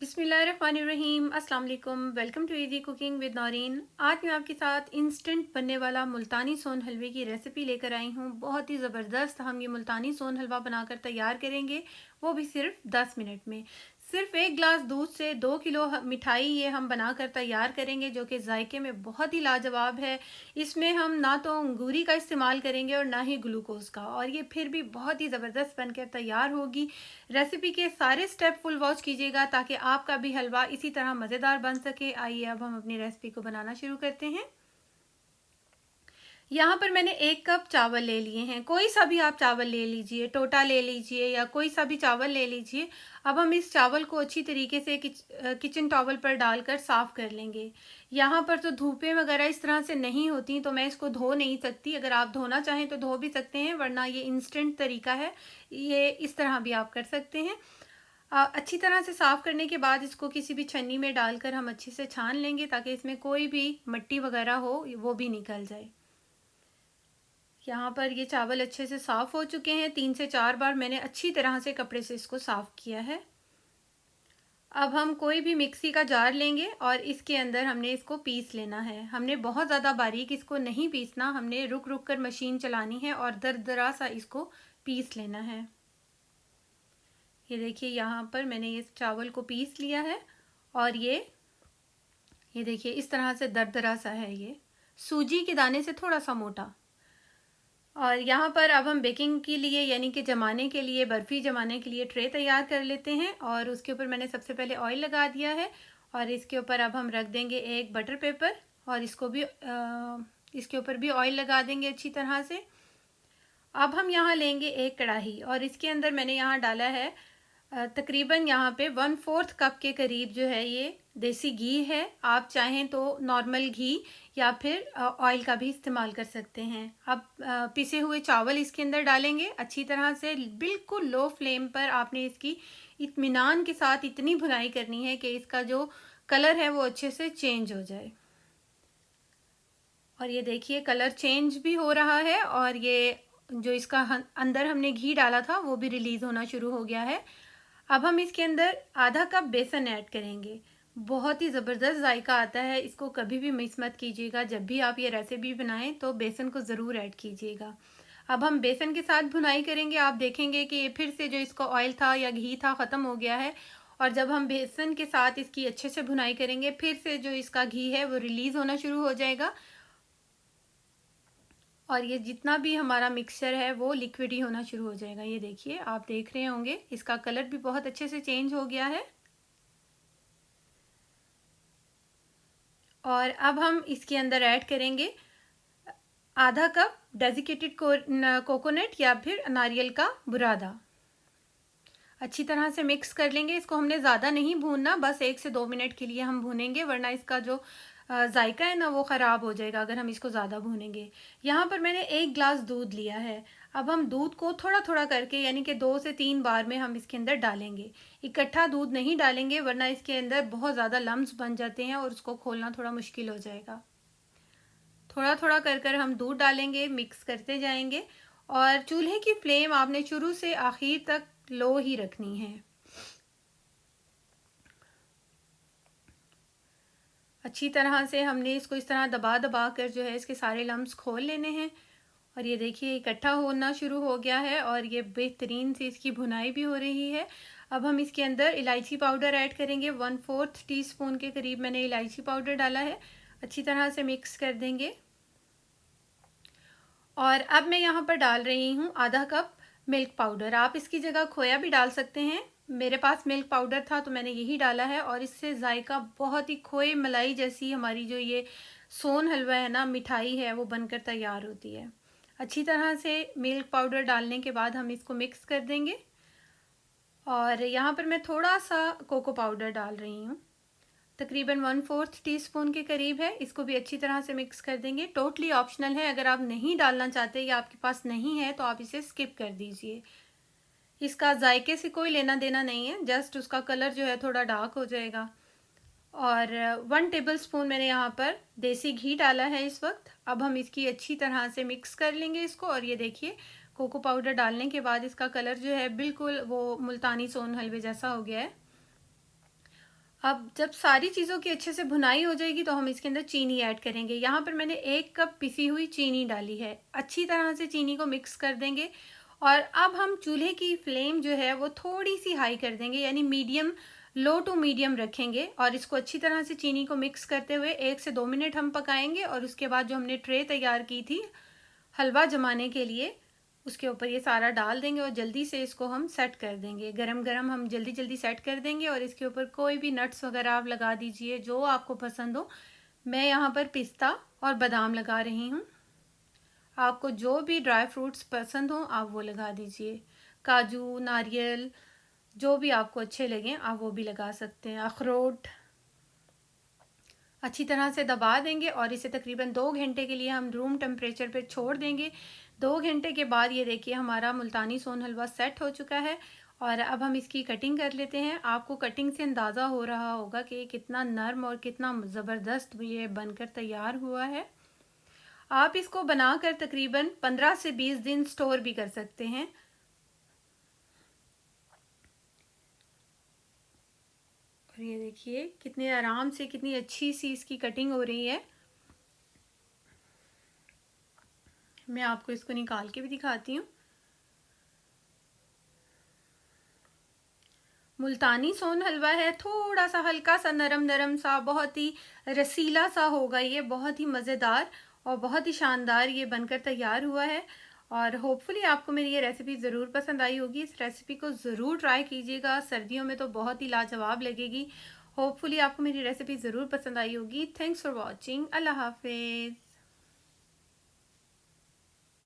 बिस्मिल्लाहिर्रहमानिर्रहीम। अस्सलाम वालेकुम। Welcome to easy cooking with Naureen. आज मैं आपके साथ इंस्टेंट बनने वाला मुल्तानी सोन हलवे की रेसिपी लेकर आई हूँ। बहुत ही ज़बरदस्त हम ये मुल्तानी सोन हलवा बनाकर तैयार करेंगे, वो भी सिर्फ 10 मिनट में। सिर्फ एक गिलास दूध से 2 किलो मिठाई ये हम बनाकर तैयार करेंगे, जो कि जायके में बहुत ही लाजवाब है। इसमें हम ना तो अंगूरी का इस्तेमाल करेंगे और ना ही ग्लूकोज का, और ये फिर भी बहुत ही ज़बरदस्त बनकर तैयार होगी। रेसिपी के सारे स्टेप फुल वॉच कीजिएगा ताकि आपका भी हलवा इसी तरह मज़ेदार बन सके। आइए अब हम अपनी रेसिपी को बनाना शुरू करते हैं। यहाँ पर मैंने 1 कप चावल ले लिए हैं। कोई सा भी आप चावल ले लीजिए, टोटा ले लीजिए या कोई सा भी चावल ले लीजिए। अब हम इस चावल को अच्छी तरीके से किचन टॉवल पर डालकर साफ़ कर लेंगे। यहाँ पर तो धूपें वगैरह इस तरह से नहीं होती, तो मैं इसको धो नहीं सकती। अगर आप धोना चाहें तो धो भी सकते हैं, वरना ये इंस्टेंट तरीका है, ये इस तरह भी आप कर सकते हैं। अच्छी तरह से साफ़ करने के बाद इसको किसी भी छन्नी में डालकर हम अच्छे से छान लेंगे, ताकि इसमें कोई भी मिट्टी वगैरह हो वो भी निकल जाए। यहाँ पर ये चावल अच्छे से साफ़ हो चुके हैं। 3 से 4 बार मैंने अच्छी तरह से कपड़े से इसको साफ़ किया है। अब हम कोई भी मिक्सी का जार लेंगे और इसके अंदर हमने इसको पीस लेना है। हमने बहुत ज़्यादा बारीक इसको नहीं पीसना, हमने रुक रुक कर मशीन चलानी है और दरदरा सा इसको पीस लेना है। ये देखिए, यहाँ पर मैंने इस चावल को पीस लिया है और ये देखिए इस तरह से दरदरा सा है, ये सूजी के दाने से थोड़ा सा मोटा। और यहाँ पर अब हम बेकिंग के लिए यानी कि जमाने के लिए, बर्फ़ी जमाने के लिए ट्रे तैयार कर लेते हैं। और उसके ऊपर मैंने सबसे पहले ऑयल लगा दिया है और इसके ऊपर अब हम रख देंगे एक बटर पेपर और इसको भी इसके ऊपर भी ऑयल लगा देंगे अच्छी तरह से। अब हम यहाँ लेंगे एक कढ़ाई और इसके अंदर मैंने यहाँ डाला है तकरीबन यहाँ पे 1/4 कप के करीब जो है ये देसी घी है। आप चाहें तो नॉर्मल घी या फिर ऑयल का भी इस्तेमाल कर सकते हैं। अब पिसे हुए चावल इसके अंदर डालेंगे। अच्छी तरह से बिल्कुल लो फ्लेम पर आपने इसकी इत्मीनान के साथ इतनी भुनाई करनी है कि इसका जो कलर है वो अच्छे से चेंज हो जाए। और ये देखिए कलर चेंज भी हो रहा है और ये जो इसका अंदर हमने घी डाला था वो भी रिलीज़ होना शुरू हो गया है। अब हम इसके अंदर आधा कप बेसन ऐड करेंगे। बहुत ही ज़बरदस्त जायका आता है, इसको कभी भी मिस मत कीजिएगा। जब भी आप ये रेसिपी बनाएं तो बेसन को ज़रूर ऐड कीजिएगा। अब हम बेसन के साथ भुनाई करेंगे। आप देखेंगे कि ये फिर से जो इसका ऑयल था या घी था ख़त्म हो गया है। और जब हम बेसन के साथ इसकी अच्छे से भुनाई करेंगे, फिर से जो इसका घी है वो रिलीज़ होना शुरू हो जाएगा और ये जितना भी हमारा मिक्सचर है वो लिक्विड ही होना शुरू हो जाएगा। ये देखिए, आप देख रहे होंगे इसका कलर भी बहुत अच्छे से चेंज हो गया है। और अब हम इसके अंदर ऐड करेंगे आधा कप डेसिकेटेड कोकोनट या फिर नारियल का बुरादा। अच्छी तरह से मिक्स कर लेंगे। इसको हमने ज़्यादा नहीं भूनना, बस 1 से 2 मिनट के लिए हम भूनेंगे, वरना इसका जो जायका है ना वो ख़राब हो जाएगा अगर हम इसको ज़्यादा भूनेंगे। यहाँ पर मैंने 1 गिलास दूध लिया है। अब हम दूध को थोड़ा थोड़ा करके यानी कि 2 से 3 बार में हम इसके अंदर डालेंगे। इकट्ठा दूध नहीं डालेंगे, वरना इसके अंदर बहुत ज़्यादा लम्स बन जाते हैं और उसको खोलना थोड़ा मुश्किल हो जाएगा। थोड़ा थोड़ा कर कर हम दूध डालेंगे, मिक्स करते जाएंगे। और चूल्हे की फ्लेम आपने शुरू से आखिर तक लो ही रखनी है। अच्छी तरह से हमने इसको इस तरह दबा दबा कर जो है इसके सारे लम्स खोल लेने हैं। और ये देखिए इकट्ठा होना शुरू हो गया है और ये बेहतरीन से इसकी भुनाई भी हो रही है। अब हम इसके अंदर इलायची पाउडर ऐड करेंगे। 1/4 टीस्पून के करीब मैंने इलायची पाउडर डाला है। अच्छी तरह से मिक्स कर देंगे। और अब मैं यहाँ पर डाल रही हूँ आधा कप मिल्क पाउडर। आप इसकी जगह खोया भी डाल सकते हैं। मेरे पास मिल्क पाउडर था तो मैंने यही डाला है और इससे जायका बहुत ही खोए मलाई जैसी हमारी जो ये सोन हलवा है ना, मिठाई है, वो बनकर तैयार होती है। अच्छी तरह से मिल्क पाउडर डालने के बाद हम इसको मिक्स कर देंगे। और यहाँ पर मैं थोड़ा सा कोको पाउडर डाल रही हूँ, तकरीबन 1/4 टीस्पून के करीब है। इसको भी अच्छी तरह से मिक्स कर देंगे। टोटली ऑप्शनल है, अगर आप नहीं डालना चाहते या आपके पास नहीं है तो आप इसे स्किप कर दीजिए। इसका जायके से कोई लेना देना नहीं है, जस्ट उसका कलर जो है थोड़ा डार्क हो जाएगा। और 1 टेबलस्पून मैंने यहाँ पर देसी घी डाला है इस वक्त। अब हम इसकी अच्छी तरह से मिक्स कर लेंगे इसको। और ये देखिए कोको पाउडर डालने के बाद इसका कलर जो है बिल्कुल वो मुल्तानी सोन हलवे जैसा हो गया है। अब जब सारी चीज़ों की अच्छे से भुनाई हो जाएगी तो हम इसके अंदर चीनी ऐड करेंगे। यहाँ पर मैंने 1 कप पिसी हुई चीनी डाली है। अच्छी तरह से चीनी को मिक्स कर देंगे और अब हम चूल्हे की फ्लेम जो है वो थोड़ी-सी हाई कर देंगे, यानी मीडियम, लो टू मीडियम रखेंगे और इसको अच्छी तरह से चीनी को मिक्स करते हुए 1 से 2 मिनट हम पकाएँगे और उसके बाद जो हमने ट्रे तैयार की थी हलवा जमाने के लिए, उसके ऊपर ये सारा डाल देंगे और जल्दी से इसको हम सेट कर देंगे। गरम-गरम हम जल्दी-जल्दी सेट कर देंगे और इसके ऊपर कोई भी नट्स वगैरह आप लगा दीजिए, जो आपको पसंद हो। मैं यहाँ पर पिस्ता और बादाम लगा रही हूँ। आपको जो भी ड्राई फ्रूट्स पसंद हो आप वो लगा दीजिए। काजू, नारियल, जो भी आपको अच्छे लगें आप वो भी लगा सकते हैं। अखरोट। अच्छी तरह से दबा देंगे और इसे तकरीबन 2 घंटे के लिए हम रूम टेम्परेचर पे छोड़ देंगे। 2 घंटे के बाद ये देखिए हमारा मुल्तानी सोन हलवा सेट हो चुका है और अब हम इसकी कटिंग कर लेते हैं। आपको कटिंग से अंदाज़ा हो रहा होगा कि कितना नरम और कितना ज़बरदस्त ये बनकर तैयार हुआ है। आप इसको बनाकर तकरीबन 15 से 20 दिन स्टोर भी कर सकते हैं। और ये देखिए कितने आराम से, कितनी अच्छी सी इसकी कटिंग हो रही है। मैं आपको इसको निकाल के भी दिखाती हूँ। मुल्तानी सोन हलवा है, थोड़ा सा हल्का सा नरम नरम सा, बहुत ही रसीला सा होगा ये, बहुत ही मज़ेदार और बहुत ही शानदार ये बनकर तैयार हुआ है। और होपफुली आपको मेरी ये रेसिपी ज़रूर पसंद आई होगी। इस रेसिपी को ज़रूर ट्राई कीजिएगा, सर्दियों में तो बहुत ही लाजवाब लगेगी। होपफुली आपको मेरी रेसिपी ज़रूर पसंद आई होगी। Thanks for watching. अल्लाह हाफिज़।